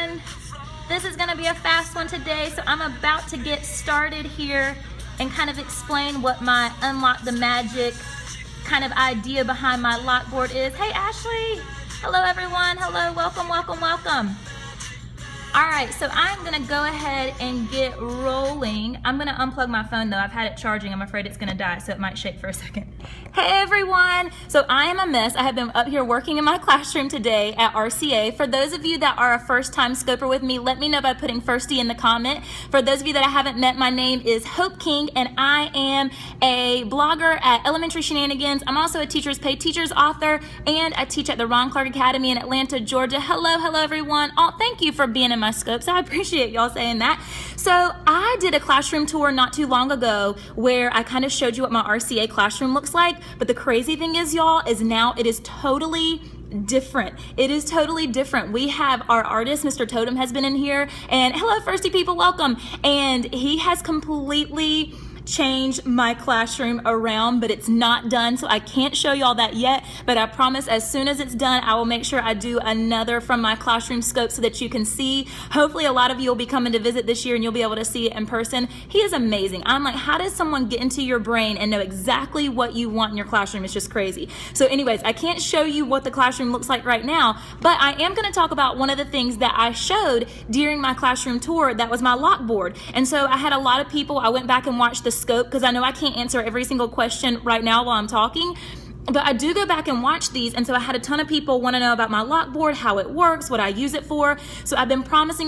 everyone. This is gonna be a fast one today, so I'm about to get started here and kind of explain what my Unlock the Magic kind of idea behind my lock board is. Hey Ashley, hello everyone, hello, welcome, welcome, welcome. All right, so I'm gonna go ahead and get rolling. I'm gonna unplug my phone though. I've had it charging. I'm afraid it's gonna die, so it might shake for a second. Hey everyone, so I am a mess. I have been up here working in my classroom today at RCA. For those of you that are a first time scoper with me, let me know by putting Firsty in the comment. For those of you that I haven't met, my name is Hope King and I am a blogger at Elementary Shenanigans. I'm also a Teachers Pay Teachers author and I teach at the Ron Clark Academy in Atlanta, Georgia. Hello everyone. Oh, thank you for being in my scopes. I appreciate y'all saying that. So I did a classroom tour not too long ago where I kind of showed you what my RCA classroom looks like. But the crazy thing is, y'all, is now it is totally different. It is totally different. We have our artist, Mr. Totem, has been in here, and hello, Firsty people, welcome. And he has completely change my classroom around, but it's not done, so I can't show y'all that yet, but I promise as soon as it's done, I will make sure I do another from my classroom scope so that you can see. Hopefully a lot of you will be coming to visit this year and you'll be able to see it in person. He is amazing. I'm like, how does someone get into your brain and know exactly what you want in your classroom? It's just crazy. So anyways, I can't show you what the classroom looks like right now, but I am going to talk about one of the things that I showed during my classroom tour. That was my lock board. And so I had a lot of people, I went back and watched the scope because I know I can't answer every single question right now while I'm talking, but I do go back and watch these, and so I had a ton of people want to know about my lock board, how it works, what I use it for. So I've been promising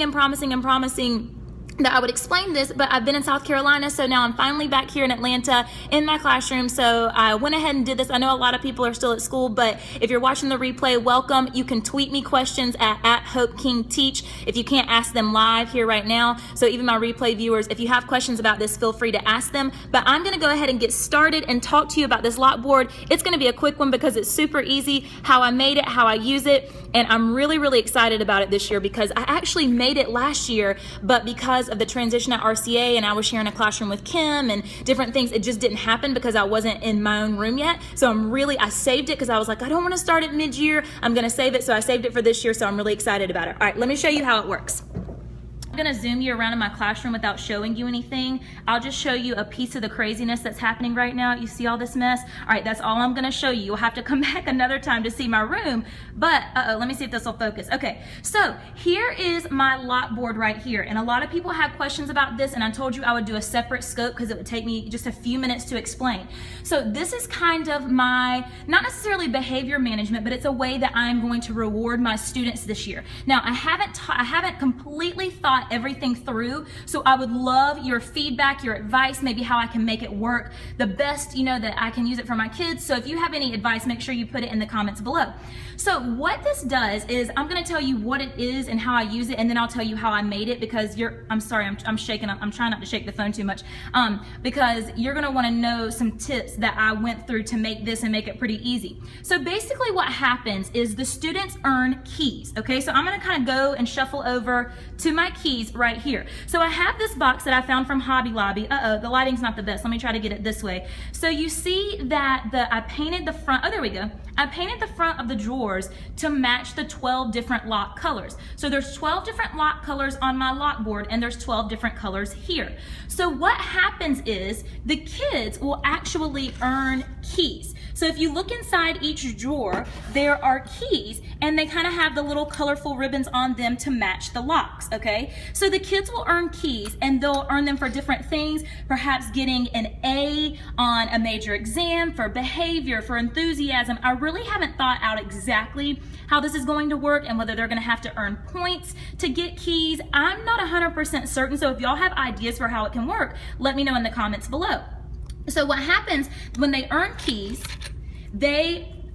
that I would explain this, but I've been in South Carolina, so now I'm finally back here in Atlanta in my classroom. So I went ahead and did this. I know a lot of people are still at school, but if you're watching the replay, welcome. You can tweet me questions at Hope King Teach if you can't ask them live here right now. So even my replay viewers, if you have questions about this, feel free to ask them. But I'm gonna go ahead and get started and talk to you about this lock board. It's gonna be a quick one because it's super easy, how I made it, how I use it, and I'm really excited about it this year because I actually made it last year, but because of the transition at RCA and I was sharing a classroom with Kim and different things, it just didn't happen because I wasn't in my own room yet. So I saved it because I was like, I don't want to start it mid-year. I'm going to save it. So I saved it for this year. So I'm really excited about it. All right, let me show you how it works. I'm gonna zoom you around in my classroom without showing you anything. I'll just show you a piece of the craziness that's happening right now. You see all this mess? All right, that's all I'm gonna show you. You'll have to come back another time to see my room, but let me see if this will focus. Okay, so here is my lock board right here, and a lot of people have questions about this, and I told you I would do a separate scope because it would take me just a few minutes to explain. So this is kind of my, not necessarily behavior management, but it's a way that I'm going to reward my students this year. Now, I haven't completely thought everything through, so I would love your feedback, your advice, maybe how I can make it work the best, that I can use it for my kids. So if you have any advice, make sure you put it in the comments below. So what this does is I'm going to tell you what it is and how I use it, and then I'll tell you how I made it because I'm sorry, I'm shaking up. I'm trying not to shake the phone too much because you're going to want to know some tips that I went through to make this and make it pretty easy. So basically what happens is the students earn keys. Okay, so I'm going to kind of go and shuffle over to my keys right here. So I have this box that I found from Hobby Lobby. The lighting's not the best. Let me try to get it this way. So you see that I painted the front, oh there we go. I painted the front of the drawers to match the 12 different lock colors. So there's 12 different lock colors on my lock board and there's 12 different colors here. So what happens is the kids will actually earn keys. So if you look inside each drawer, there are keys and they kind of have the little colorful ribbons on them to match the locks, okay? So the kids will earn keys and they'll earn them for different things, perhaps getting an A on a major exam, for behavior, for enthusiasm. I really haven't thought out exactly how this is going to work and whether they're gonna have to earn points to get keys. I'm not 100% certain, so if y'all have ideas for how it can work, let me know in the comments below. So what happens when they earn keys,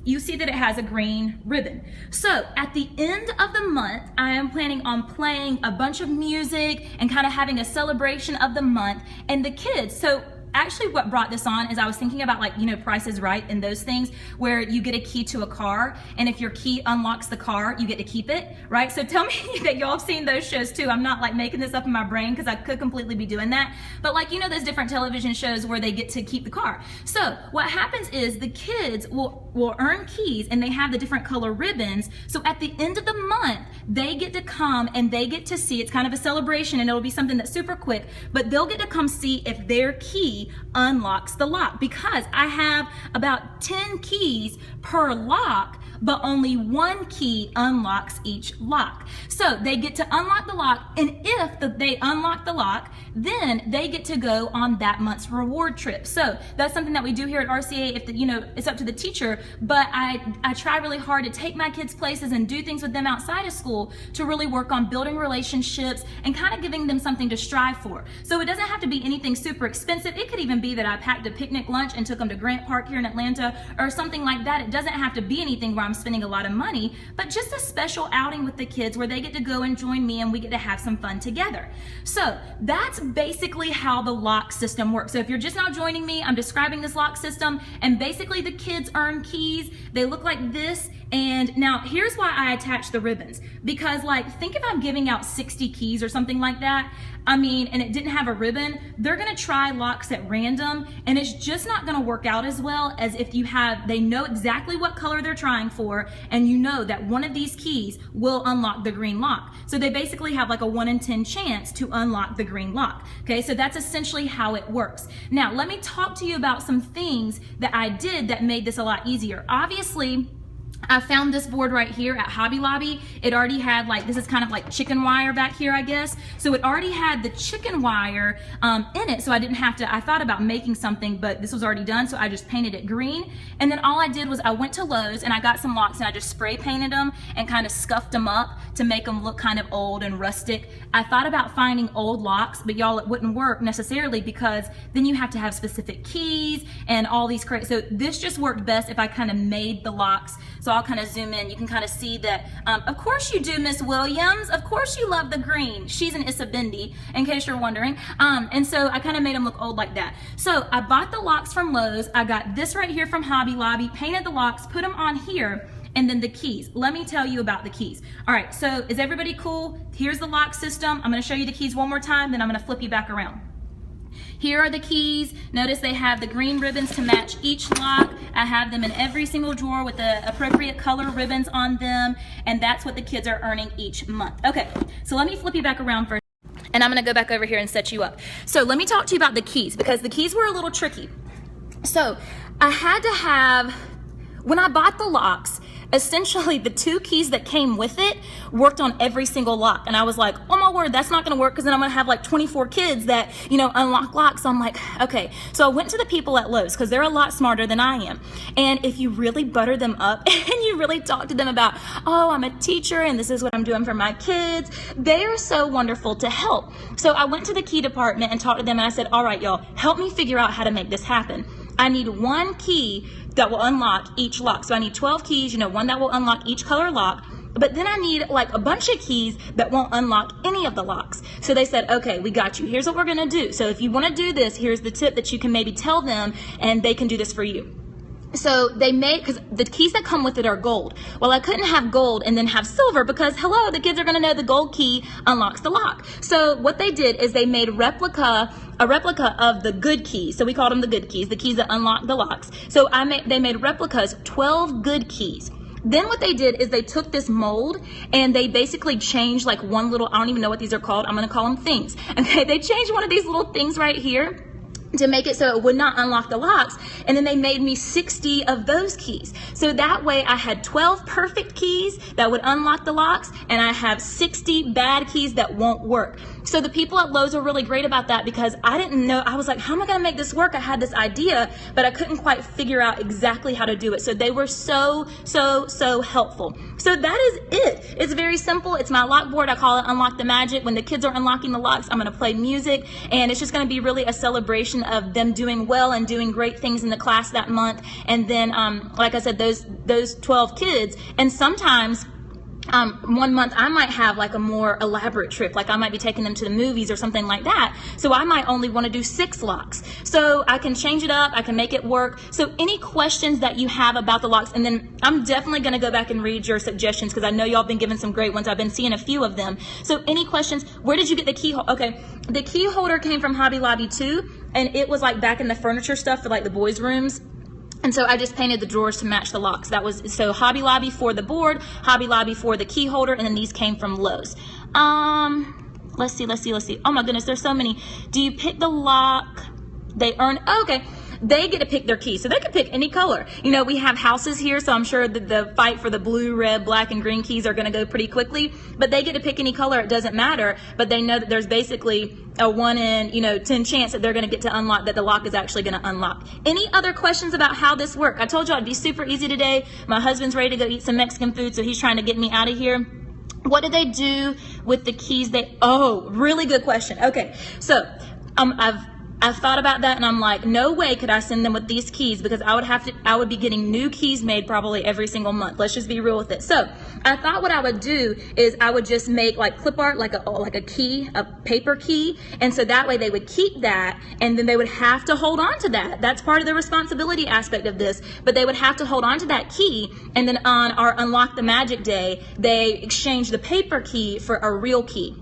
you see that it has a green ribbon. So at the end of the month, I am planning on playing a bunch of music and kind of having a celebration of the month. And the kids, so actually what brought this on is I was thinking about, like, you know, Price is Right and those things where you get a key to a car, and if your key unlocks the car, you get to keep it, right? So tell me that y'all have seen those shows too. I'm not like making this up in my brain because I could completely be doing that. But like, you know, those different television shows where they get to keep the car. So what happens is the kids will earn keys, and they have the different color ribbons. So at the end of the month, they get to come and they get to see, it's kind of a celebration, and it'll be something that's super quick, but they'll get to come see if their key unlocks the lock, because I have about 10 keys per lock, but only one key unlocks each lock. So they get to unlock the lock, and if they unlock the lock, then they get to go on that month's reward trip. So that's something that we do here at RCA. If you know, it's up to the teacher, but I try really hard to take my kids places and do things with them outside of school to really work on building relationships and kind of giving them something to strive for. So it doesn't have to be anything super expensive. It could even be that I packed a picnic lunch and took them to Grant Park here in Atlanta or something like that. It doesn't have to be anything where I'm spending a lot of money, but just a special outing with the kids where they get to go and join me and we get to have some fun together. So that's basically how the lock system works. So if you're just now joining me, I'm describing this lock system, and basically the kids earn keys. They look like this. And now here's why I attach the ribbons, because like, think if I'm giving out 60 keys or something like that, I mean, and it didn't have a ribbon, they're gonna try locks at random, and it's just not gonna work out as well as if they know exactly what color they're trying for, and you know that one of these keys will unlock the green lock. So they basically have like a 1 in 10 chance to unlock the green lock. Okay, so that's essentially how it works. Now, let me talk to you about some things that I did that made this a lot easier. Obviously, I found this board right here at Hobby Lobby. It already had, like, this is kind of like chicken wire back here, I guess. So it already had the chicken wire in it, so I didn't have to, I thought about making something, but this was already done, so I just painted it green. And then all I did was I went to Lowe's and I got some locks and I just spray painted them and kind of scuffed them up to make them look kind of old and rustic. I thought about finding old locks, but y'all, it wouldn't work necessarily because then you have to have specific keys and all these crazy. So this just worked best if I kind of made the locks. So I'll kind of zoom in. You can kind of see that, of course you do, Miss Williams. Of course you love the green. She's an Issa Bindi, in case you're wondering. And so I kind of made them look old like that. So I bought the locks from Lowe's. I got this right here from Hobby Lobby, painted the locks, put them on here, and then the keys. Let me tell you about the keys. All right, so is everybody cool? Here's the lock system. I'm gonna show you the keys one more time, then I'm gonna flip you back around. Here are the keys. Notice they have the green ribbons to match each lock. I have them in every single drawer with the appropriate color ribbons on them, and that's what the kids are earning each month. Okay, so let me flip you back around first, and I'm gonna go back over here and set you up. So let me talk to you about the keys, because the keys were a little tricky. So I had to have, when I bought the locks, essentially the 2 keys that came with it worked on every single lock, and I was like, oh my word, that's not gonna work, because then I'm gonna have like 24 kids that, you know, unlock locks. So I'm like, okay. So I went to the people at Lowe's, because they're a lot smarter than I am, and if you really butter them up and you really talk to them about, oh, I'm a teacher and this is what I'm doing for my kids, they are so wonderful to help. So I went to the key department and talked to them, and I said, all right, y'all, help me figure out how to make this happen. I need 1 key that will unlock each lock. So I need 12 keys, you know, 1 that will unlock each color lock, but then I need like a bunch of keys that won't unlock any of the locks. So they said, okay, we got you. Here's what we're gonna do. So if you wanna do this, here's the tip that you can maybe tell them, and they can do this for you. So they made, because the keys that come with it are gold. Well, I couldn't have gold and then have silver, because hello, the kids are gonna know the gold key unlocks the lock. So what they did is they made a replica of the good keys. So we called them the good keys, the keys that unlock the locks. So they made replicas, 12 good keys. Then what they did is they took this mold and they basically changed like one little, I don't even know what these are called, I'm gonna call them things. Okay, they changed one of these little things right here to make it so it would not unlock the locks, and then they made me 60 of those keys. So that way I had 12 perfect keys that would unlock the locks, and I have 60 bad keys that won't work. So the people at Lowe's are really great about that, because I didn't know, I was like, how am I gonna make this work? I had this idea, but I couldn't quite figure out exactly how to do it. So they were so helpful. So that is it. It's very simple. It's my lock board. I call it Unlock the Magic. When the kids are unlocking the locks, I'm gonna play music, and it's just gonna be really a celebration of them doing well and doing great things in the class that month. And then, like I said, those 12 kids, and sometimes 1 month I might have like a more elaborate trip, like I might be taking them to the movies or something like that, so I might only want to do 6 locks. So I can change it up, I can make it work. So any questions that you have about the locks, and then I'm definitely going to go back and read your suggestions because I know y'all been giving some great ones. I've been seeing a few of them. So any questions? Where did you get the key holder? Okay, the key holder came from Hobby Lobby too, and it was like back in the furniture stuff for like the boys' rooms. And so I just painted the drawers to match the locks. That was, so Hobby Lobby for the board, Hobby Lobby for the key holder, and then these came from Lowe's. Let's see. Oh my goodness, there's so many. Do you pick the lock? They earn, okay. They get to pick their key, so they can pick any color. You know, we have houses here, so I'm sure that the fight for the blue, red, black, and green keys are going to go pretty quickly, but they get to pick any color. It doesn't matter, but they know that there's basically a 1 in 10 chance that they're going to get to unlock, that the lock is actually going to unlock. Any other questions about how this works? I told you it'd be super easy today. My husband's ready to go eat some Mexican food, so he's trying to get me out of here. What do they do with the keys? Oh, really good question. Okay, so I've thought about that, and I'm like, no way could I send them with these keys, because I would be getting new keys made probably every single month. Let's just be real with it. So I thought what I would do is I would just make like clip art, like a key, a paper key, and so that way they would keep that, and then they would have to hold on to that. That's part of the responsibility aspect of this, but they would have to hold on to that key, and then on our Unlock the Magic Day, they exchange the paper key for a real key.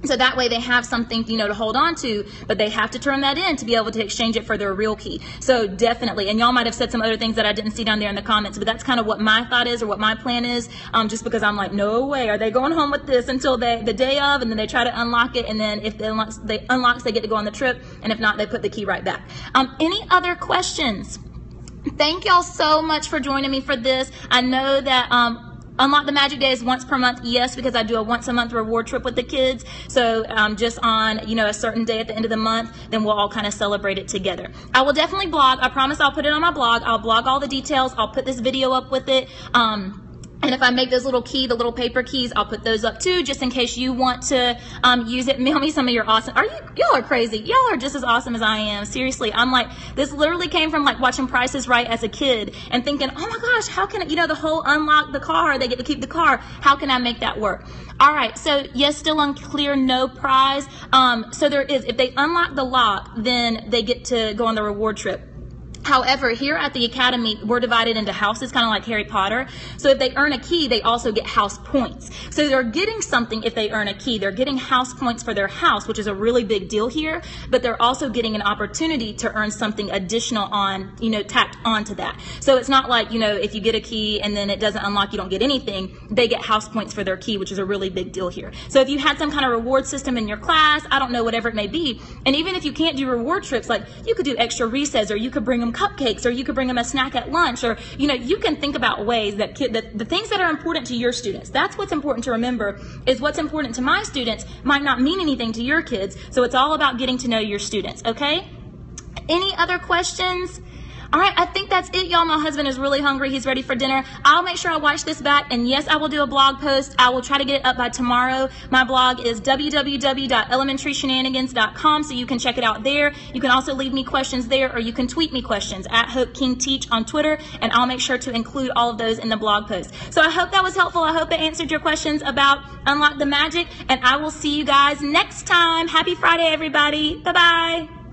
So that way they have something, to hold on to, but they have to turn that in to be able to exchange it for their real key. So definitely, and y'all might have said some other things that I didn't see down there in the comments, but that's kind of what my thought is, or what my plan is, just because I'm like, no way, are they going home with this until the day of, and then they try to unlock it, and then if they unlocks, they get to go on the trip, and if not, they put the key right back. Any other questions? Thank y'all so much for joining me for this. I know that, Unlock the Magic Day is once per month, yes, because I do a once a month reward trip with the kids. So just on, a certain day at the end of the month, then we'll all kind of celebrate it together. I will definitely blog. I promise I'll put it on my blog. I'll blog all the details. I'll put this video up with it. And if I make those the little paper keys, I'll put those up too, just in case you want to use it. Mail me some of your awesome, y'all are crazy. Y'all are just as awesome as I am. Seriously, I'm like, this literally came from like watching Price is Right as a kid and thinking, oh my gosh, how can the whole unlock the car, they get to keep the car. How can I make that work? All right, so yes, still unclear, no prize. So there is, if they unlock the lock, then they get to go on the reward trip. However, here at the Academy, we're divided into houses, kind of like Harry Potter. So if they earn a key, they also get house points. So they're getting something if they earn a key. They're getting house points for their house, which is a really big deal here. But they're also getting an opportunity to earn something additional on, tacked onto that. So it's not like, if you get a key and then it doesn't unlock, you don't get anything. They get house points for their key, which is a really big deal here. So if you had some kind of reward system in your class, I don't know, whatever it may be. And even if you can't do reward trips, like you could do extra recess, or you could bring them cupcakes, or you could bring them a snack at lunch, or you can think about ways that the things that are important to your students, that's what's important to remember, is what's important to my students might not mean anything to your kids. So it's all about getting to know your students. Okay, any other questions? All right, I think that's it, y'all. My husband is really hungry. He's ready for dinner. I'll make sure I watch this back, and yes, I will do a blog post. I will try to get it up by tomorrow. My blog is www.elementaryShenanigans.com, so you can check it out there. You can also leave me questions there, or you can tweet me questions at Hope King Teach on Twitter, and I'll make sure to include all of those in the blog post. So I hope that was helpful. I hope it answered your questions about Unlock the Magic, and I will see you guys next time. Happy Friday, everybody. Bye-bye.